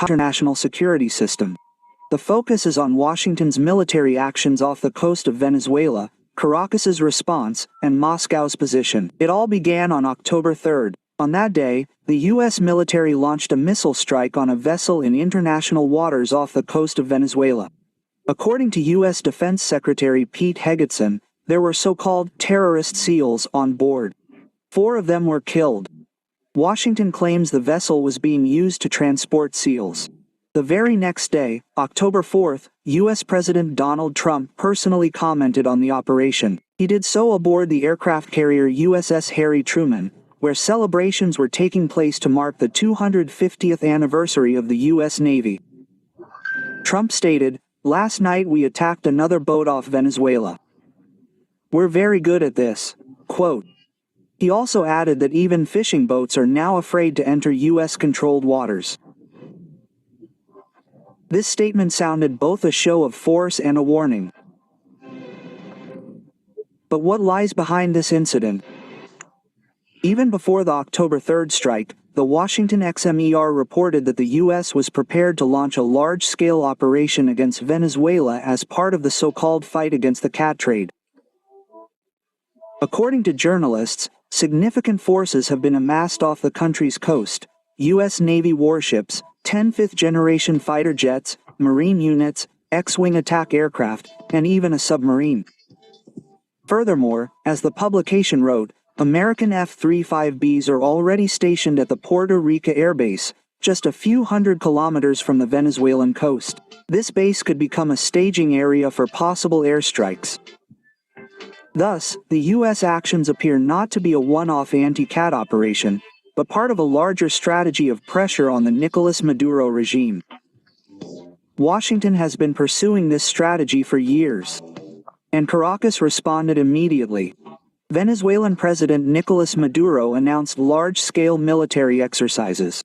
international security system. The focus is on Washington's military actions off the coast of Venezuela, Caracas's response, and Moscow's position. It all began on October 3rd. On that day, the U.S. military launched a missile strike on a vessel in international waters off the coast of Venezuela. According to U.S. Defense Secretary Pete Hegseth, there were so-called terrorist SEALs on board. 4 of them were killed. Washington claims the vessel was being used to transport SEALs. The very next day, October 4th, U.S. President Donald Trump personally commented on the operation. He did so aboard the aircraft carrier USS Harry Truman, where celebrations were taking place to mark the 250th anniversary of the U.S. Navy. Trump stated, "Last night we attacked another boat off Venezuela. We're very good at this." Quote. He also added that even fishing boats are now afraid to enter U.S.-controlled waters. This statement sounded both a show of force and a warning. But what lies behind this incident? Even before the October 3rd strike, the Washington Examiner reported that the U.S. was prepared to launch a large-scale operation against Venezuela as part of the so-called fight against the cat trade. According to journalists, significant forces have been amassed off the country's coast: U.S. Navy warships, 10 fifth-generation fighter jets, Marine units, X-wing attack aircraft, and even a submarine. Furthermore, as the publication wrote, American F-35Bs are already stationed at the Puerto Rico Air Base, just a few hundred kilometers from the Venezuelan coast. This base could become a staging area for possible airstrikes. Thus, the U.S. actions appear not to be a one-off anti-cat operation, but part of a larger strategy of pressure on the Nicolas Maduro regime. Washington has been pursuing this strategy for years, and Caracas responded immediately. Venezuelan President Nicolas Maduro announced large-scale military exercises.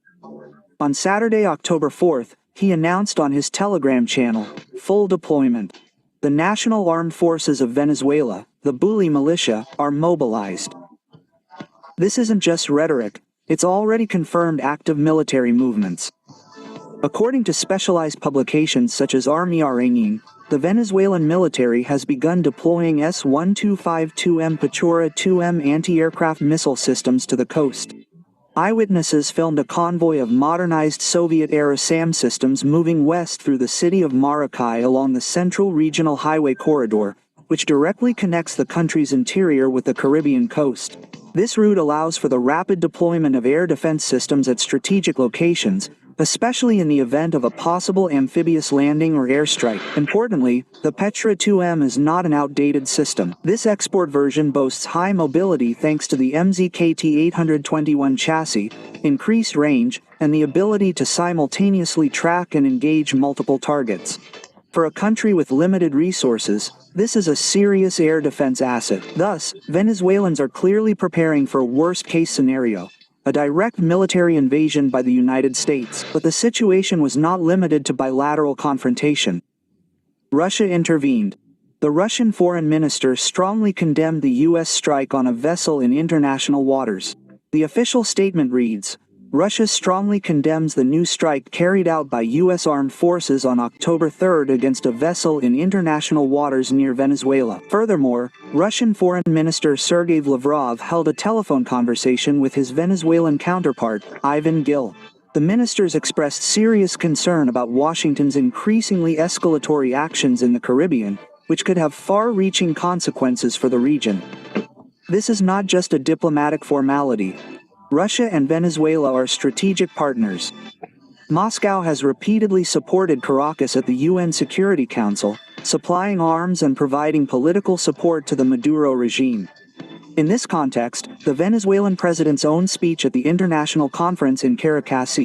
On Saturday, October 4th, he announced on his Telegram channel, "Full deployment. The National Armed Forces of Venezuela, the Bully militia, are mobilized." This isn't just rhetoric, it's already confirmed active military movements. According to specialized publications such as Army Aranin, the Venezuelan military has begun deploying S-1252M Pachora 2M anti-aircraft missile systems to the coast. Eyewitnesses filmed a convoy of modernized Soviet-era SAM systems moving west through the city of Maracay along the Central Regional Highway Corridor, which directly connects the country's interior with the Caribbean coast. This route allows for the rapid deployment of air defense systems at strategic locations, especially in the event of a possible amphibious landing or airstrike. Importantly, the Petra 2M is not an outdated system. This export version boasts high mobility thanks to the MZKT-821 chassis, increased range, and the ability to simultaneously track and engage multiple targets. For a country with limited resources, this is a serious air defense asset. Thus, Venezuelans are clearly preparing for a worst-case scenario: a direct military invasion by the United States. But the situation was not limited to bilateral confrontation. Russia intervened. The Russian foreign minister strongly condemned the U.S. strike on a vessel in international waters. The official statement reads, "Russia strongly condemns the new strike carried out by U.S. armed forces on October 3rd against a vessel in international waters near Venezuela." Furthermore, Russian Foreign Minister Sergei Lavrov held a telephone conversation with his Venezuelan counterpart, Ivan Gil. The ministers expressed serious concern about Washington's increasingly escalatory actions in the Caribbean, which could have far-reaching consequences for the region. This is not just a diplomatic formality. Russia and Venezuela are strategic partners. Moscow has repeatedly supported Caracas at the UN Security Council, supplying arms and providing political support to the Maduro regime. In this context, the Venezuelan president's own speech at the international conference in Caracas,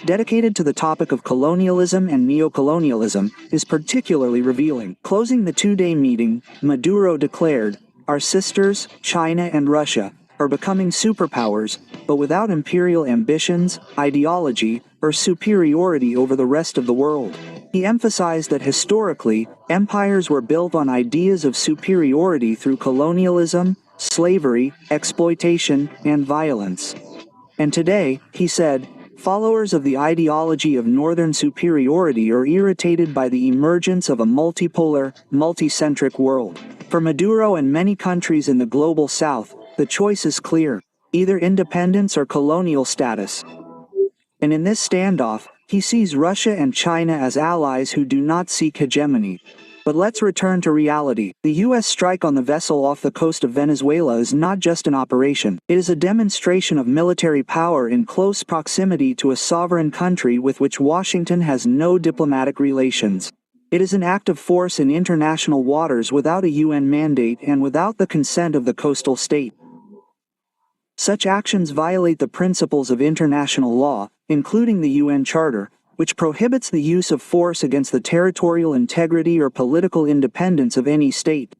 dedicated to the topic of colonialism and neocolonialism, is particularly revealing. Closing the two-day meeting, Maduro declared, "Our sisters, China and Russia, are becoming superpowers, but without imperial ambitions, ideology, or superiority over the rest of the world." He emphasized that historically, empires were built on ideas of superiority through colonialism, slavery, exploitation, and violence. And today, he said, Followers of the ideology of northern superiority are irritated by the emergence of a multipolar, multicentric world. For Maduro and many countries in the global south, the choice is clear: either independence or colonial status. And in this standoff, he sees Russia and China as allies who do not seek hegemony. But let's return to reality. The U.S. strike on the vessel off the coast of Venezuela is not just an operation. It is a demonstration of military power in close proximity to a sovereign country with which Washington has no diplomatic relations. It is an act of force in international waters without a UN mandate and without the consent of the coastal state. Such actions violate the principles of international law, including the UN Charter, which prohibits the use of force against the territorial integrity or political independence of any state.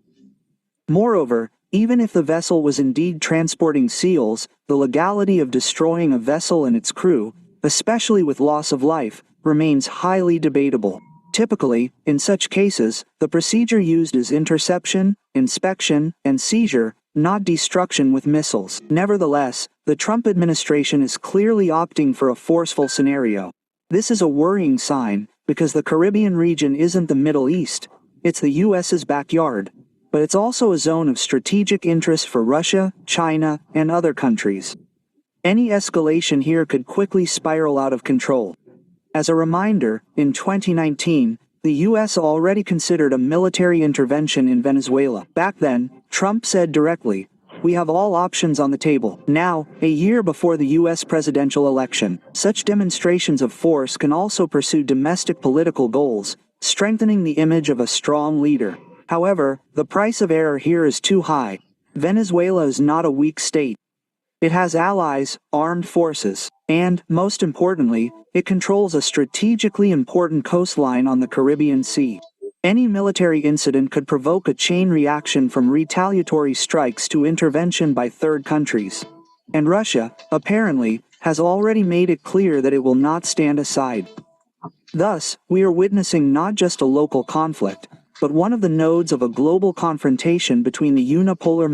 Moreover, even if the vessel was indeed transporting SEALs, the legality of destroying a vessel and its crew, especially with loss of life, remains highly debatable. Typically, in such cases, the procedure used is interception, inspection, and seizure, not destruction with missiles. Nevertheless, the Trump administration is clearly opting for a forceful scenario. This is a worrying sign, because the Caribbean region isn't the Middle East, it's the US's backyard. But it's also a zone of strategic interest for Russia, China, and other countries. Any escalation here could quickly spiral out of control. As a reminder, in 2019, the US already considered a military intervention in Venezuela. Back then, Trump said directly, "We have all options on the table." Now, a year before the US presidential election, such demonstrations of force can also pursue domestic political goals, strengthening the image of a strong leader. However, the price of error here is too high. Venezuela is not a weak state. It has allies, armed forces, and, most importantly, it controls a strategically important coastline on the Caribbean Sea. Any military incident could provoke a chain reaction from retaliatory strikes to intervention by third countries. And Russia, apparently, has already made it clear that it will not stand aside. Thus, we are witnessing not just a local conflict, but one of the nodes of a global confrontation between the unipolar